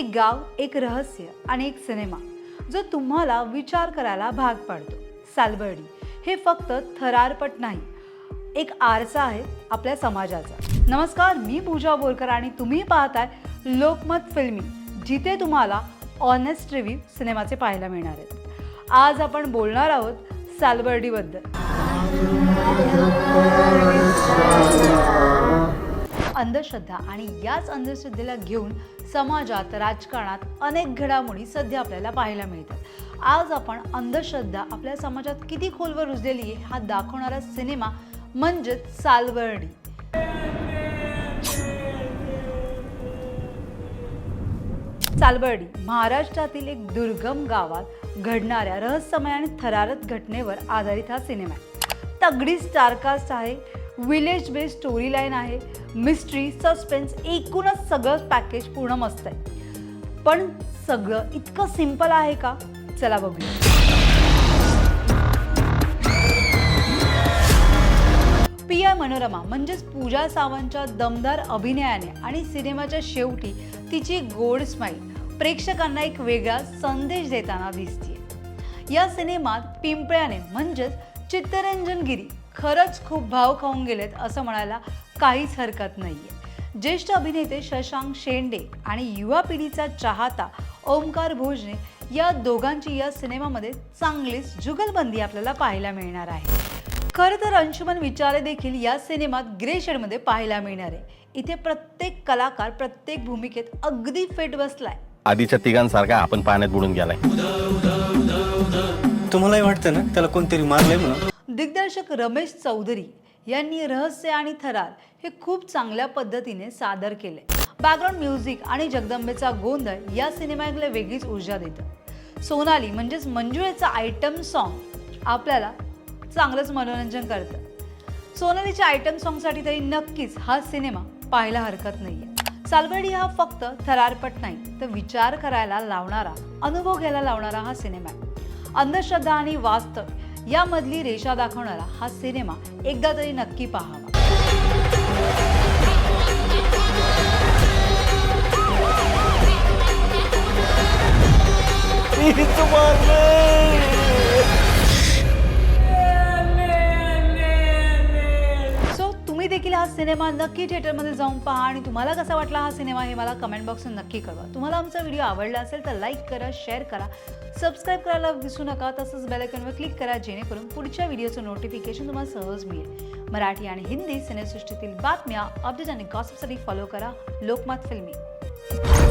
एक गाव, एक रहस्य आणि एक सिनेमा जो तुम्हाला विचार करायला भाग पाडतो. सालबर्डी हे फक्त थरारपट नाही, एक आरसा आहे आपल्या समाजाचा. नमस्कार, मी पूजा बोरकर आणि तुम्ही पाहताय लोकमत फिल्मी, जिथे तुम्हाला ऑनेस्ट रिव्ह्यू सिनेमाचे पाहायला मिळणार आहेत. आज आपण बोलणार आहोत सालबर्डीबद्दल. अंधश्रद्धा आणि याच अंधश्रद्धेला घेऊन समाजात, राजकारणात अनेक घडामोडी सध्या आपल्याला पाहायला मिळतात. आज आपण अंधश्रद्धा आपल्या समाजात किती खोलवर रुजलेली आहे हा दाखवणारा सिनेमा म्हणजेच सालबर्डी. सालबर्डी महाराष्ट्रातील एक दुर्गम गावात घडणाऱ्या रहस्यमय आणि थरारक घटनेवर आधारित हा सिनेमा आहे. तगडी स्टारकास्ट आहे, विलेज बेस्ड स्टोरी लाईन आहे, मिस्ट्री, सस्पेन्स, एकूणच सगळं पॅकेज पूर्ण मस्त आहे. पण सगळं इतकं सिंपल आहे का? चला बघूया. पी.आय. मनोरमा म्हणजेच पूजा सावंतच्या दमदार अभिनयाने आणि सिनेमाच्या शेवटी तिची गोड स्माईल प्रेक्षकांना एक वेगळा संदेश देताना दिसते. या सिनेमात पिंपळ्याने म्हणजेच चित्तरंजन गिरी खरंच खूप भाव खाऊन गेलेत असं म्हणायला काहीच हरकत नाहीये. ज्येष्ठ अभिनेते शशांक शेंडे आणि युवा पिढीचा चाहता ओमकार भोजने या दोघांची या सिनेमामध्ये चांगलीच जुगलबंदी आपल्याला पाहायला मिळणार आहे. खरं तर अंशुमन विचारे देखील या सिनेमात ग्रे शेडमध्ये पाहायला मिळणार आहे. इथे प्रत्येक कलाकार प्रत्येक भूमिकेत अगदी फिट बसलाय. आधीच्या तिघांसारखा आपण पाण्यात बुडून गेलाय. तुम्हालाही वाटतं ना त्याला कोणतरी मारलंय म्हणून? दिग्दर्शक रमेश चौधरी यांनी रहस्य आणि थरार हे खूप चांगल्या पद्धतीने सादर केले. बॅकग्राऊंड म्युझिक आणि जगदंबेचा गोंधळ या सिनेमाला वेगळीच ऊर्जा देतं. सोनाली म्हणजेच मंजुळेचं आयटम सॉन्ग आपल्याला चांगलंच मनोरंजन करतं. सोनालीच्या आयटम सॉन्गसाठी तरी नक्कीच हा सिनेमा पाहायला हरकत नाहीये. सालबर्डी हा फक्त थरारपट नाही तर विचार करायला लावणारा, अनुभव घ्यायला लावणारा हा सिनेमा आहे. अंधश्रद्धा आणि वास्तव यामधली रेषा दाखवणारा हा सिनेमा एकदा तरी नक्की पाहावा. तुम्ही देखील हा सिनेमा नक्की थिएटरमध्ये जाऊन पहा आणि तुम्हाला कसा वाटला हा सिनेमा हे मला कमेंट बॉक्समध्ये नक्की कळवा. तुम्हाला आमचा व्हिडिओ आवडला असेल तर लाईक करा, शेअर करा, सबस्क्राईब करायला विसरू नका. तसंच बेल आयकॉनवर क्लिक करा जेणेकरून पुढच्या व्हिडिओचं नोटिफिकेशन तुम्हाला सहज मिळेल. मराठी आणि हिंदी सिनेसृष्टीतील बातम्या, अपडेट आणि गॉसिपसाठी फॉलो करा लोकमत फिल्मी.